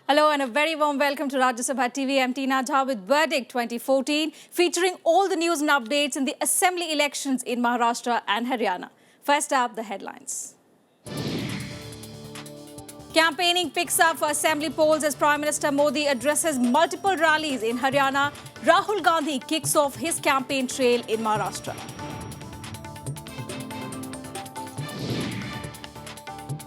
Hello and a very warm welcome to Rajya Sabha TV. I'm Tina Jha with Verdict 2014, featuring all the news and updates in the assembly elections in Maharashtra and Haryana. First up, the headlines. Campaigning picks up for assembly polls as Prime Minister Modi addresses multiple rallies in Haryana. Rahul Gandhi kicks off his campaign trail in Maharashtra.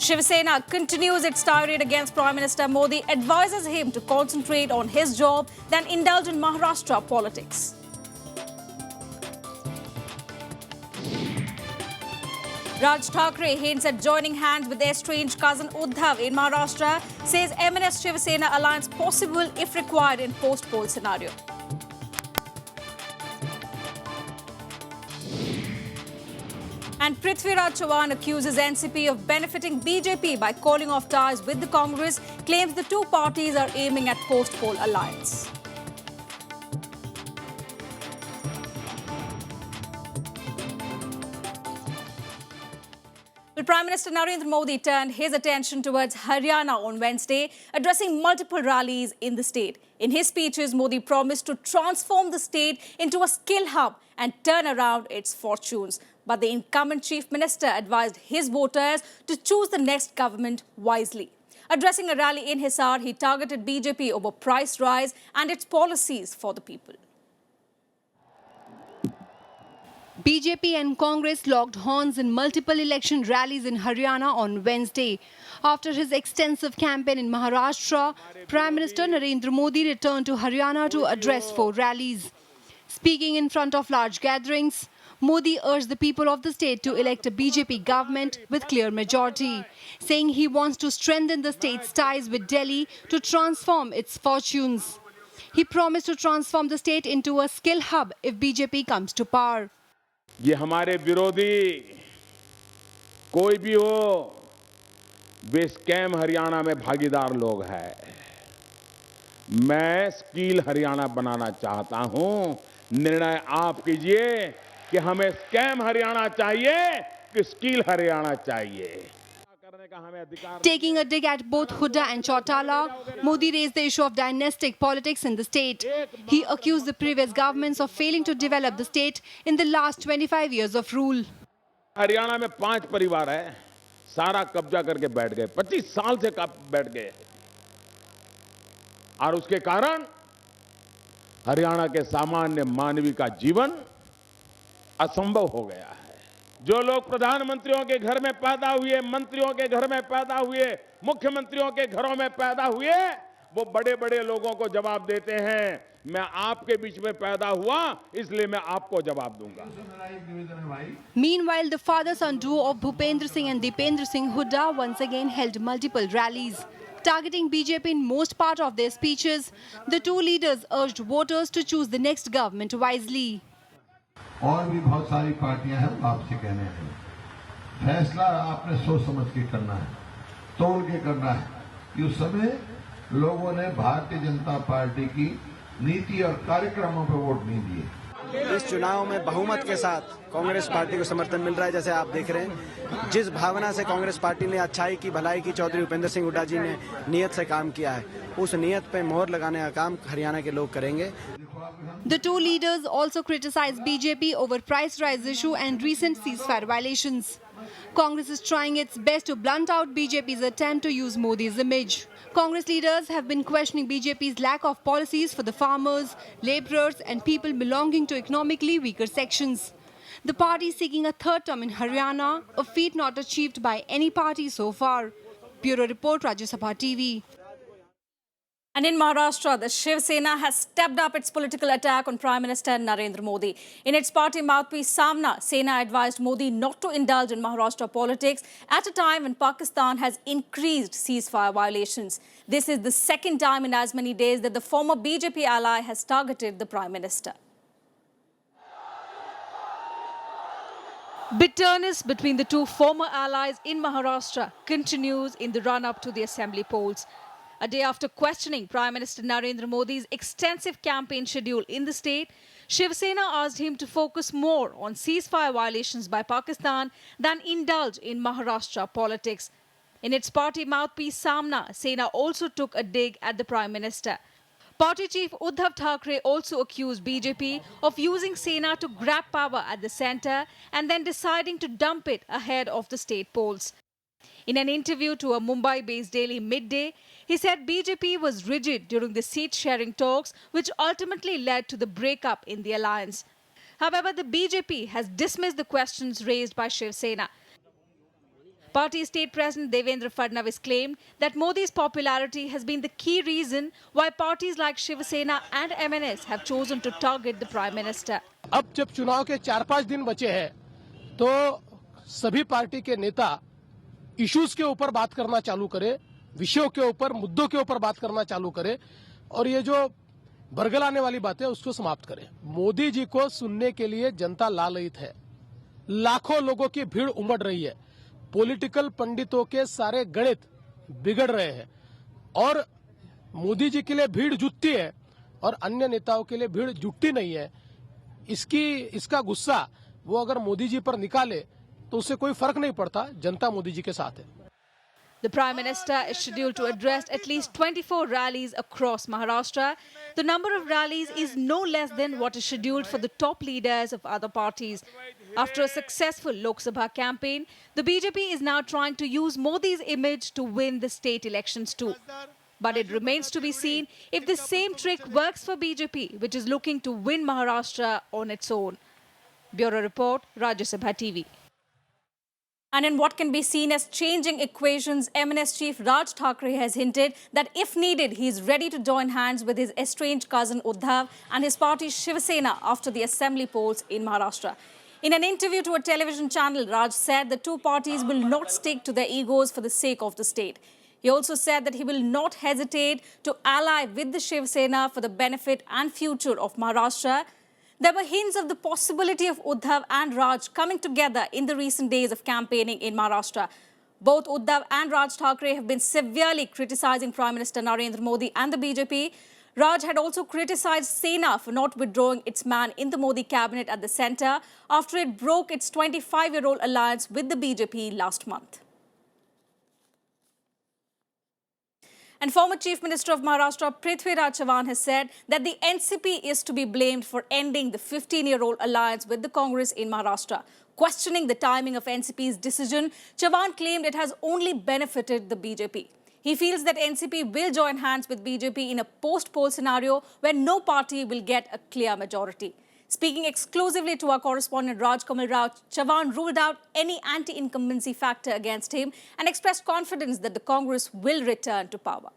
Shiv Sena continues its tirade against Prime Minister Modi, advises him to concentrate on his job than indulge in Maharashtra politics. Raj Thackeray hints at joining hands with their estranged cousin Uddhav in Maharashtra, says MNS Shiv Sena alliance possible if required in post-poll scenario. And Prithviraj Chavan accuses NCP of benefiting BJP by calling off ties with the Congress, claims the two parties are aiming at post-poll alliance. Well, Prime Minister Narendra Modi turned his attention towards Haryana on Wednesday, addressing multiple rallies in the state. In his speeches, Modi promised to transform the state into a skill hub and turn around its fortunes. But the incumbent chief minister advised his voters to choose the next government wisely. Addressing a rally in Hisar, he targeted BJP over price rise and its policies for the people. BJP and Congress locked horns in multiple election rallies in Haryana on Wednesday. After his extensive campaign in Maharashtra, Prime Minister Narendra Modi returned to Haryana to address 4 rallies. Speaking in front of large gatherings, Modi urged the people of the state to elect a BJP government with clear majority, saying he wants to strengthen the state's ties with Delhi to transform its fortunes. He promised to transform the state into a skill hub if BJP comes to power. ये हमारे विरोधी कोई भी हो, वे scam Haryana में भागीदार लोग हैं। मैं स्किल हरियाणा बनाना चाहता हूं। निर्णय आप कीजिए कि हमें स्कैम हरियाणा चाहिए कि स्किल हरियाणा चाहिए। Taking a dig at both Hooda and Chautala, Modi raised the issue of dynastic politics in the state. He accused the previous governments of failing to develop the state in the last 25 years of rule. Haryana में 5 परिवार है, सारा कब्जा करके बैठ गए, 25 साल से बैठ गए। और उसके कारण हरियाणा के सामान्य मानवी का जीवन असंभव हो गया है। जो लोग प्रधानमंत्रियों के घर में पैदा हुए, मंत्रियों के घर में पैदा हुए, मुख्यमंत्रियों के घरों में पैदा हुए, वो बड़े-बड़े लोगों को जवाब देते हैं। मैं आपके बीच में पैदा हुआ, इसलिए मैं आपको जवाब दूंगा। Meanwhile, the father-son duo of Bhupendra Singh and Dipendra Singh Hooda once again held multiple rallies. Targeting BJP in most part of their speeches, the two leaders urged voters to choose the next government wisely. और भी बहुत सारी पार्टियां हैं, आपसे कहने हैं, फैसला आपने सोच समझ के करना है, तोड़ के करना है। उस समय लोगों ने भारतीय जनता पार्टी की नीति और कार्यक्रमों पर वोट नहीं दिए। इस चुनाव में बहुमत के साथ कांग्रेस पार्टी को समर्थन मिल रहा है। जैसे आप देख रहे हैं, जिस भावना से कांग्रेस पार्टी ने अच्छाई की, भलाई की, चौधरी उपेंद्र सिंह हुड्डा जी ने नियत से काम किया है, उस नियत पे मोहर लगाने का काम हरियाणा के लोग करेंगे। The two leaders also criticized BJP over price rise issue and recent ceasefire violations. Congress is trying its best to blunt out BJP's attempt to use Modi's image. Congress leaders have been questioning BJP's lack of policies for the farmers, laborers and people belonging to economically weaker sections. The party is seeking a third term in Haryana, a feat not achieved by any party so far. Bureau Report, Rajya Sabha TV. And in Maharashtra, the Shiv Sena has stepped up its political attack on Prime Minister Narendra Modi. In its party mouthpiece Samna, Sena advised Modi not to indulge in Maharashtra politics at a time when Pakistan has increased ceasefire violations. This is the second time in as many days that the former BJP ally has targeted the Prime Minister. Bitterness between the two former allies in Maharashtra continues in the run-up to the assembly polls. A day after questioning Prime Minister Narendra Modi's extensive campaign schedule in the state, Shiv Sena asked him to focus more on ceasefire violations by Pakistan than indulge in Maharashtra politics. In its party mouthpiece Samna, Sena also took a dig at the Prime Minister. Party chief Uddhav Thackeray also accused BJP of using Sena to grab power at the centre and then deciding to dump it ahead of the state polls. In an interview to a Mumbai-based daily Midday, he said BJP was rigid during the seat-sharing talks, which ultimately led to the breakup in the alliance. However, the BJP has dismissed the questions raised by Shiv Sena. Party State President Devendra Fadnavis claimed that Modi's popularity has been the key reason why parties like Shiv Sena and MNS have chosen to target the Prime Minister. अब जब चुनाव के 4-5 दिन बचे हैं तो सभी party के नेता इश्यूज के ऊपर बात करना चालू करें, विषयों के ऊपर, मुद्दों के ऊपर बात करना चालू करें और ये जो बरगलाने वाली बातें उसको समाप्त करें। मोदी जी को सुनने के लिए जनता लालायित है। लाखों लोगों की भीड़ उमड़ रही है। पॉलिटिकल पंडितों के सारे गणित बिगड़ रहे हैं और मोदी जी के लिए भीड़ जुटती है और अन्य नेताओं के लिए भीड़ जुटती नहीं है। इसका गुस्सा वो अगर मोदी जी पर निकाले तो उससे कोई फर्क नहीं पड़ता, जनता मोदी जी के साथ है। The Prime Minister is scheduled to address at least 24 rallies across Maharashtra. The number of rallies is no less than what is scheduled for the top leaders of other parties. After a successful Lok Sabha campaign, the BJP is now trying to use Modi's image to win the state elections too. But it remains to be seen if the same trick works for BJP, which is looking to win Maharashtra on its own. Bureau Report, Rajya Sabha TV. And in what can be seen as changing equations, MNS chief Raj Thackeray has hinted that if needed, he is ready to join hands with his estranged cousin Uddhav and his party Shiv Sena after the assembly polls in Maharashtra. In an interview to a television channel, Raj said the two parties will not stick to their egos for the sake of the state. He also said that he will not hesitate to ally with the Shiv Sena for the benefit and future of Maharashtra. There were hints of the possibility of Uddhav and Raj coming together in the recent days of campaigning in Maharashtra. Both Uddhav and Raj Thackeray have been severely criticizing Prime Minister Narendra Modi and the BJP. Raj had also criticized Sena for not withdrawing its man in the Modi cabinet at the centre after it broke its 25-year-old alliance with the BJP last month. And former Chief Minister of Maharashtra, Prithviraj Chavan, has said that the NCP is to be blamed for ending the 15-year-old alliance with the Congress in Maharashtra. Questioning the timing of NCP's decision, Chavan claimed it has only benefited the BJP. He feels that NCP will join hands with BJP in a post-poll scenario where no party will get a clear majority. Speaking exclusively to our correspondent Raj Kamal Rao, Chavan ruled out any anti-incumbency factor against him and expressed confidence that the Congress will return to power.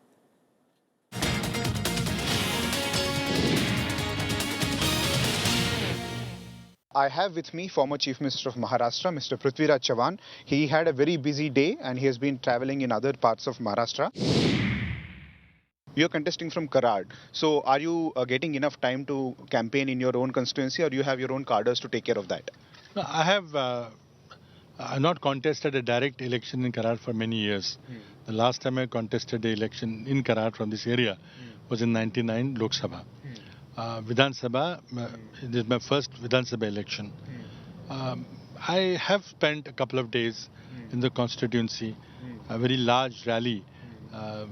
I have with me former Chief Minister of Maharashtra, Mr. Prithviraj Chavan. He had a very busy day and he has been travelling in other parts of Maharashtra. You're contesting from Karad. So are you getting enough time to campaign in your own constituency or do you have your own cadres to take care of that? No, I have not contested a direct election in Karad for many years. The last time I contested the election in Karad from this area was in 99 Lok Sabha. Vidhan Sabha, this is my first Vidhan Sabha election. I have spent a couple of days in the constituency, a very large rally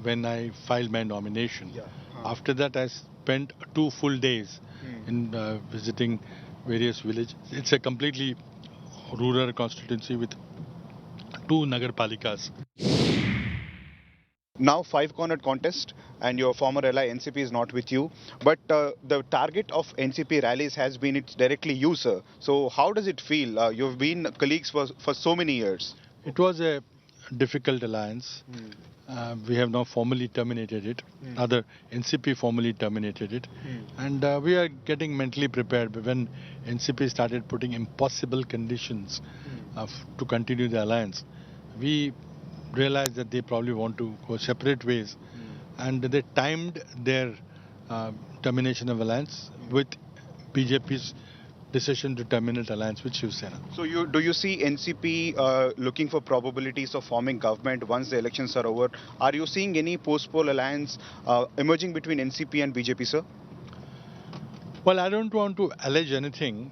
when I filed my nomination. After that, I spent 2 full days in visiting various villages. It's a completely rural constituency with 2 Nagar Palikas. Now 5-cornered contest and your former ally NCP is not with you. But the target of NCP rallies has been it's directly you, sir. So how does it feel? You've been colleagues for so many years. It was a difficult alliance. We have now formally terminated it. Rather, NCP formally terminated it. And we are getting mentally prepared. When NCP started putting impossible conditions to continue the alliance, we realized that they probably want to go separate ways. And they timed their termination of alliance with BJP's decision to terminate alliance with Shiv Sena. So do you see NCP looking for probabilities of forming government once the elections are over? Are you seeing any post-poll alliance emerging between NCP and BJP, sir? Well, I don't want to allege anything.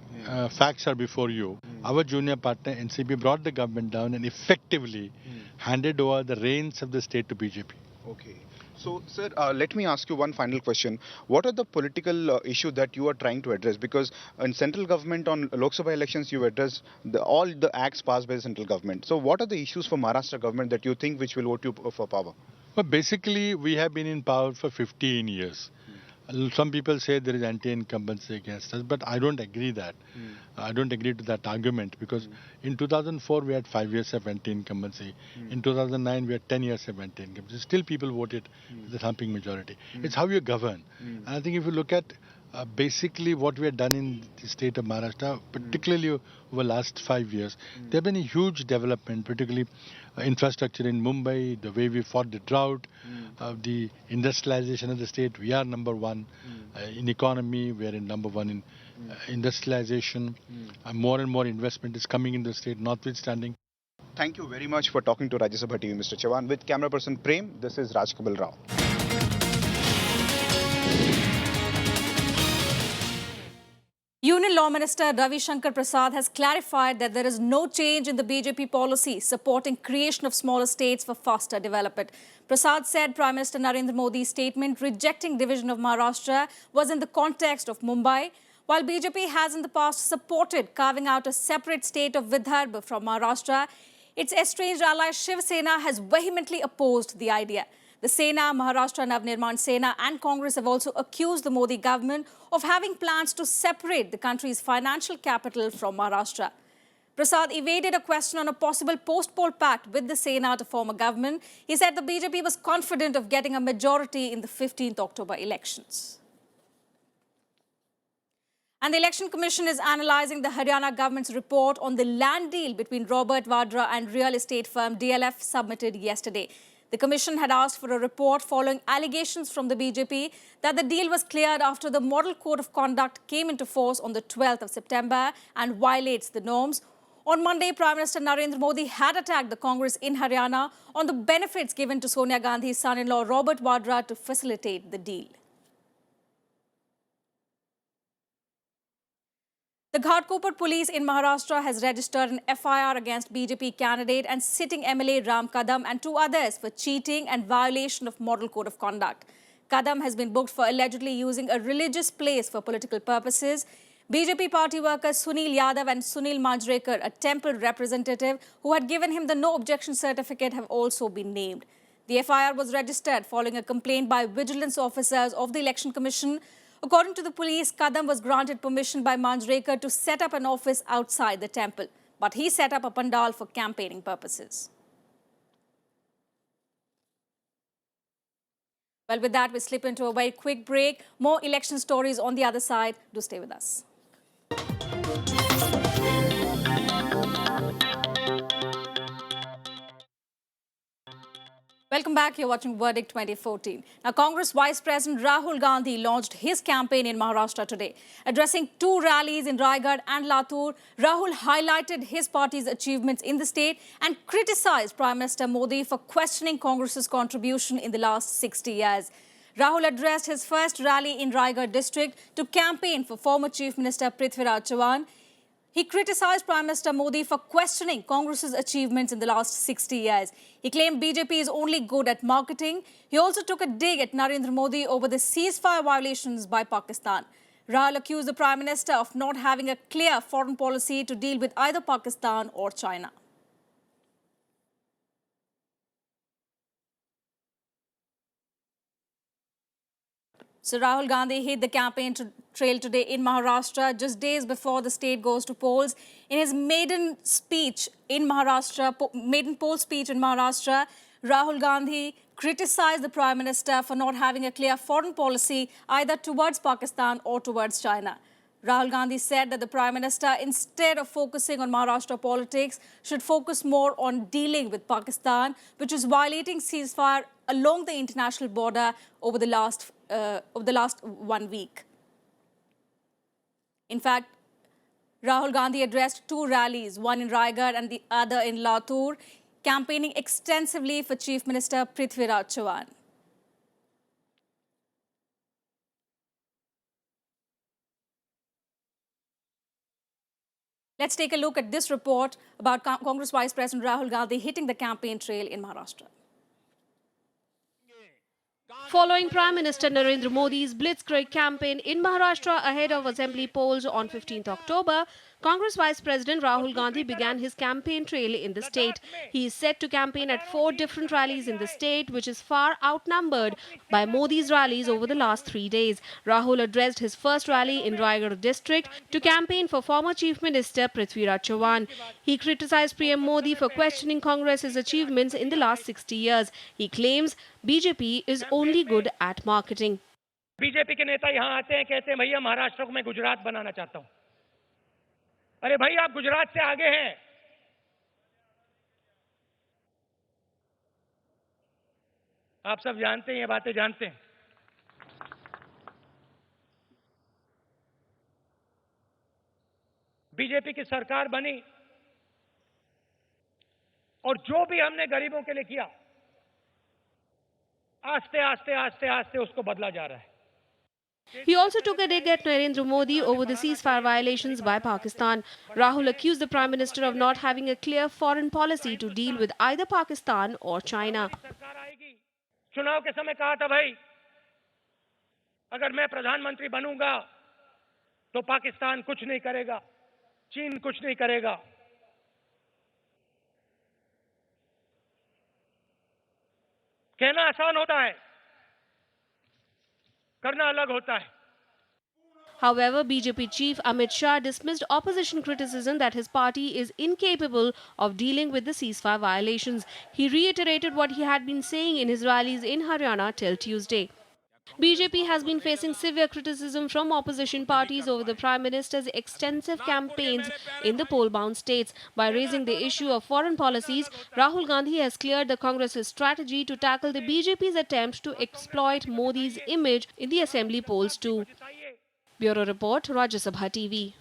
Facts are before you. our junior partner NCP brought the government down and effectively handed over the reins of the state to BJP. Okay. So, sir, let me ask you one final question. What are the political issues that you are trying to address? Because in central government on Lok Sabha elections, you address all the acts passed by the central government. So, what are the issues for Maharashtra government that you think which will vote you for power? Well, basically, we have been in power for 15 years. Some people say there is anti-incumbency against us, but I don't agree that. I don't agree to that argument because in 2004 we had 5 years of anti-incumbency. In 2009 we had 10 years of anti-incumbency. Still people voted with a thumping majority. It's how you govern. And I think if you look at basically what we have done in the state of Maharashtra, particularly over the last 5 years, there have been a huge development, particularly infrastructure in Mumbai, the way we fought the drought, the industrialization of the state. We are number one in economy, we are in number one in industrialization. More and more investment is coming in the state, notwithstanding. Thank you very much for talking to Rajya Sabha TV, Mr. Chavan. With camera person Prem, this is Rajkabal Rao. Union Law Minister Ravi Shankar Prasad has clarified that there is no change in the BJP policy supporting creation of smaller states for faster development. Prasad said Prime Minister Narendra Modi's statement rejecting division of Maharashtra was in the context of Mumbai, while BJP has in the past supported carving out a separate state of Vidarbha from Maharashtra. Its estranged ally Shiv Sena has vehemently opposed the idea. The Sena, Maharashtra Navnirman Sena and Congress have also accused the Modi government of having plans to separate the country's financial capital from Maharashtra. Prasad evaded a question on a possible post-poll pact with the Sena to form a government. He said the BJP was confident of getting a majority in the 15th October elections. And the Election Commission is analysing the Haryana government's report on the land deal between Robert Vadra and real estate firm DLF submitted yesterday. The Commission had asked for a report following allegations from the BJP that the deal was cleared after the Model Code of Conduct came into force on the 12th of September and violates the norms. On Monday, Prime Minister Narendra Modi had attacked the Congress in Haryana on the benefits given to Sonia Gandhi's son-in-law Robert Vadra to facilitate the deal. The Ghatkopar police in Maharashtra has registered an FIR against BJP candidate and sitting MLA Ram Kadam and 2 others for cheating and violation of Model Code of Conduct. Kadam has been booked for allegedly using a religious place for political purposes. BJP party workers Sunil Yadav and Sunil Manjrekar, a temple representative who had given him the no objection certificate, have also been named. The FIR was registered following a complaint by vigilance officers of the Election Commission. According to the police, Kadam was granted permission by Manjrekar to set up an office outside the temple, but he set up a pandal for campaigning purposes. Well, with that, we slip into a very quick break. More election stories on the other side. Do stay with us. Welcome back. You're watching Verdict 2014. Now, Congress Vice President Rahul Gandhi launched his campaign in Maharashtra today. Addressing 2 rallies in Raigad and Latur, Rahul highlighted his party's achievements in the state and criticized Prime Minister Modi for questioning Congress's contribution in the last 60 years. Rahul addressed his first rally in Raigad district to campaign for former Chief Minister Prithviraj Chavan. He criticized Prime Minister Modi for questioning Congress's achievements in the last 60 years. He claimed BJP is only good at marketing. He also took a dig at Narendra Modi over the ceasefire violations by Pakistan. Rahul accused the Prime Minister of not having a clear foreign policy to deal with either Pakistan or China. So Rahul Gandhi hit the campaign trail today in Maharashtra, just days before the state goes to polls. In his maiden poll speech in Maharashtra, Rahul Gandhi criticized the Prime Minister for not having a clear foreign policy either towards Pakistan or towards China. Rahul Gandhi said that the Prime Minister, instead of focusing on Maharashtra politics, should focus more on dealing with Pakistan, which is violating ceasefire along the international border over the last 1 week. In fact, Rahul Gandhi addressed 2 rallies, one in Raigad and the other in Latur, campaigning extensively for Chief Minister Prithviraj Chavan. Let's take a look at this report about Congress Vice President Rahul Gandhi hitting the campaign trail in Maharashtra. Following Prime Minister Narendra Modi's blitzkrieg campaign in Maharashtra ahead of assembly polls on 15th October, Congress Vice President Rahul Gandhi began his campaign trail in the state. He is set to campaign at 4 different rallies in the state, which is far outnumbered by Modi's rallies over the last 3 days. Rahul addressed his first rally in Rajya district to campaign for former Chief Minister Prithviraj Chavan. He criticized PM Modi for questioning Congress's achievements in the last 60 years. He claims BJP is only good at marketing. BJP के नेता यहाँ आते हैं, कहते हैं भैया महाराष्ट्र को मैं गुजरात बनाना चाहता हूँ। अरे भाई आप गुजरात से आगे हैं। आप सब जानते हैं, ये बातें जानते हैं। बीजेपी की सरकार बनी और जो भी हमने गरीबों के लिए किया, आस्ते आस्ते आस्ते आस्ते उसको बदला जा रहा है। He also took a dig at Narendra Modi over the ceasefire violations by Pakistan. Rahul accused the Prime Minister of not having a clear foreign policy to deal with either Pakistan or China. चुनाव के समय कहा था भाई, अगर मैं प्रधानमंत्री बनूंगा तो पाकिस्तान कुछ नहीं करेगा, चीन कुछ नहीं करेगा। कहना आसान होता है, करना अलग होता है। However, BJP chief Amit Shah dismissed opposition criticism that his party is incapable of dealing with the ceasefire violations. He reiterated what he had been saying in his rallies in Haryana till Tuesday. BJP has been facing severe criticism from opposition parties over the Prime Minister's extensive campaigns in the poll-bound states. By raising the issue of foreign policies, Rahul Gandhi has cleared the Congress's strategy to tackle the BJP's attempt to exploit Modi's image in the assembly polls too. Bureau Report, Rajya Sabha TV.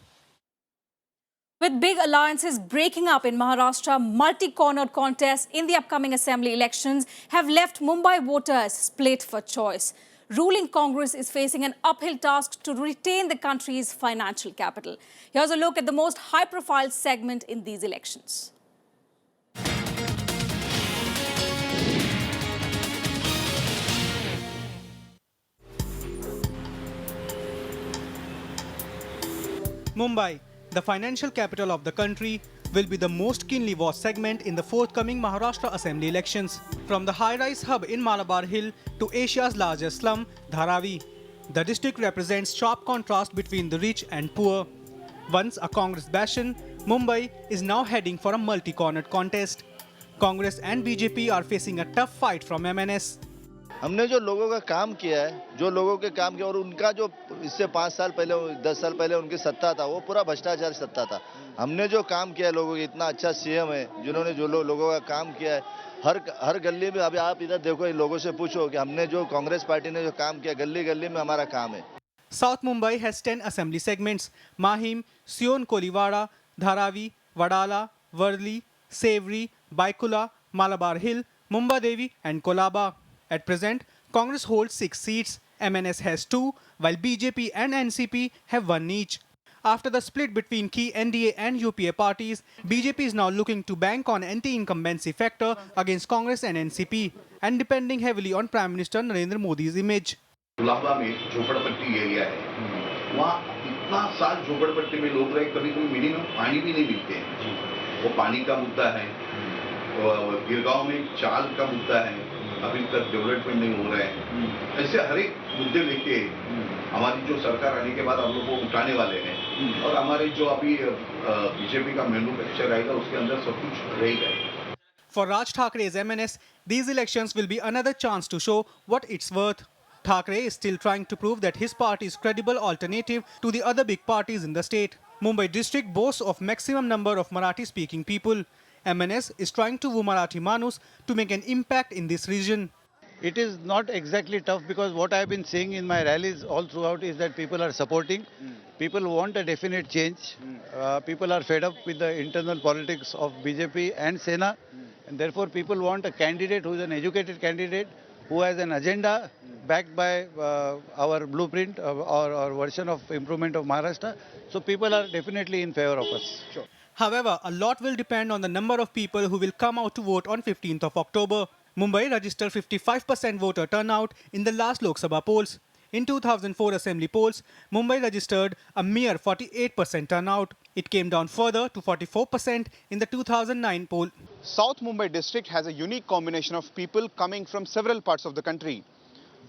With big alliances breaking up in Maharashtra, multi-cornered contests in the upcoming assembly elections have left Mumbai voters split for choice. Ruling Congress is facing an uphill task to retain the country's financial capital. Here's a look at the most high-profile segment in these elections. Mumbai, the financial capital of the country, will be the most keenly watched segment in the forthcoming Maharashtra Assembly elections. From the high-rise hub in Malabar Hill to Asia's largest slum, Dharavi, the district represents sharp contrast between the rich and poor. Once a Congress bastion, Mumbai is now heading for a multi-cornered contest. Congress and BJP are facing a tough fight from MNS. हमने जो लोगों का काम किया है, जो लोगों के काम किया और उनका जो इससे 5 साल पहले 10 साल पहले उनकी सत्ता था, वो पूरा भ्रष्टाचार सत्ता था। हमने जो काम किया लोगों के, इतना अच्छा सीएम है जिन्होंने जो लोगों का काम किया है, हर गली में, अभी आप इधर देखो, लोगों से पूछो कि हमने जो कांग्रेस पार्टी ने जो काम किया, गली गली में हमारा काम है। South Mumbai has 10 assembly segments: Mahim, Sion Koliwada, Dharavi, Wadala, Worli, Sevri, Baikula, Malabar Hill, Mumbadevi and Kolaba. At present, Congress holds 6 seats, MNS has 2, while BJP and NCP have 1 each. After the split between key NDA and UPA parties, BJP is now looking to bank on anti-incumbency factor against Congress and NCP, and depending heavily on Prime Minister Narendra Modi's image. Gulaba में झोपड़पट्टी area है, वहाँ इतना साल झोपड़पट्टी में लोग रहे, कभी कभी मिनिमम पानी भी नहीं मिलते हैं। वो पानी का मुद्दा है। गिरगांव में चाल का मुद्दा है, अभी तक डेवलपमेंट नहीं हो रहा है। ऐसे हर एक मुद्दे लेके हमारी जो सरकार आने के बाद हम लोग को उठाने वाले हैं, और हमारे जो अभी बीजेपी का मैन्युफैक्चर आएगा उसके अंदर सब कुछ रहेगा। For Raj Thakre's MNS, these elections will be another chance to show what it's worth. Thakre is still trying to prove that his party is a credible alternative to the other big parties in the state. Mumbai district boasts of maximum number of Marathi-speaking people. MNS is trying to woo Marathi Manus to make an impact in this region. It is not exactly tough, because what I have been saying in my rallies all throughout is that people are supporting. People want a definite change. People are fed up with the internal politics of BJP and Sena. And therefore people want a candidate who is an educated candidate, who has an agenda, backed by our blueprint or version of improvement of Maharashtra. So people are definitely in favor of us. However, a lot will depend on the number of people who will come out to vote on 15th of October. Mumbai registered 55% voter turnout in the last Lok Sabha polls. In 2004 assembly polls, Mumbai registered a mere 48% turnout. It came down further to 44% in the 2009 poll. South Mumbai district has a unique combination of people coming from several parts of the country.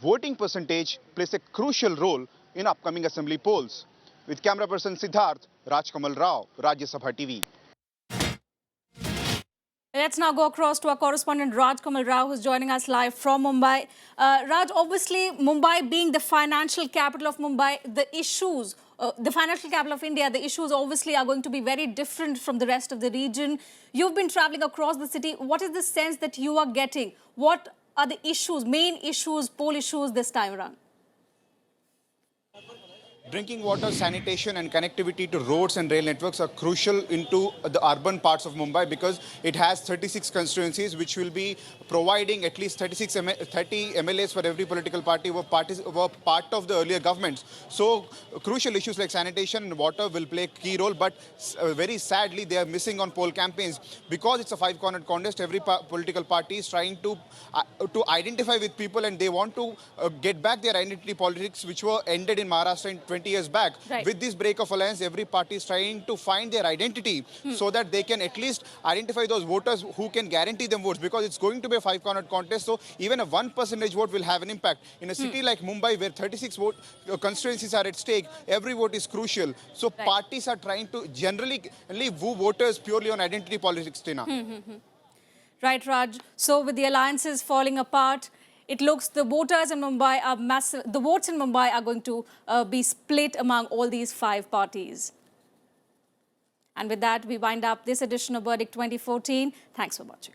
Voting percentage plays a crucial role in upcoming assembly polls. With camera person Siddharth, Rajkamal Rao, Rajya Sabha TV. Let's now go across to our correspondent Rajkamal Rao, who's joining us live from Mumbai. Raj, obviously, Mumbai being the financial capital of Mumbai, the financial capital of India, the issues obviously are going to be very different from the rest of the region. You've been traveling across the city. What is the sense that you are getting? What are the issues, main issues, poll issues this time around? Drinking water, sanitation and connectivity to roads and rail networks are crucial into the urban parts of Mumbai because it has 36 constituencies which will be providing at least 30 MLAs for every political party who were part of the earlier governments. So crucial issues like sanitation and water will play a key role, but very sadly they are missing on poll campaigns. Because it's a five-cornered contest, every political party is trying to identify with people and they want to get back their identity politics which were ended in Maharashtra in 20 years back. Right. With this break of alliance, every party is trying to find their identity so that they can at least identify those voters who can guarantee them votes, because it's going to be a five-cornered contest. So even a 1% vote will have an impact. In a city like Mumbai, where 36 constituencies are at stake, every vote is crucial. So parties are trying to generally woo voters purely on identity politics, Tina. Right, Raj. So with the alliances falling apart, it looks the voters in Mumbai are massive. The votes in Mumbai are going to be split among all these five parties. And with that, we wind up this edition of Verdict 2014. Thanks for watching.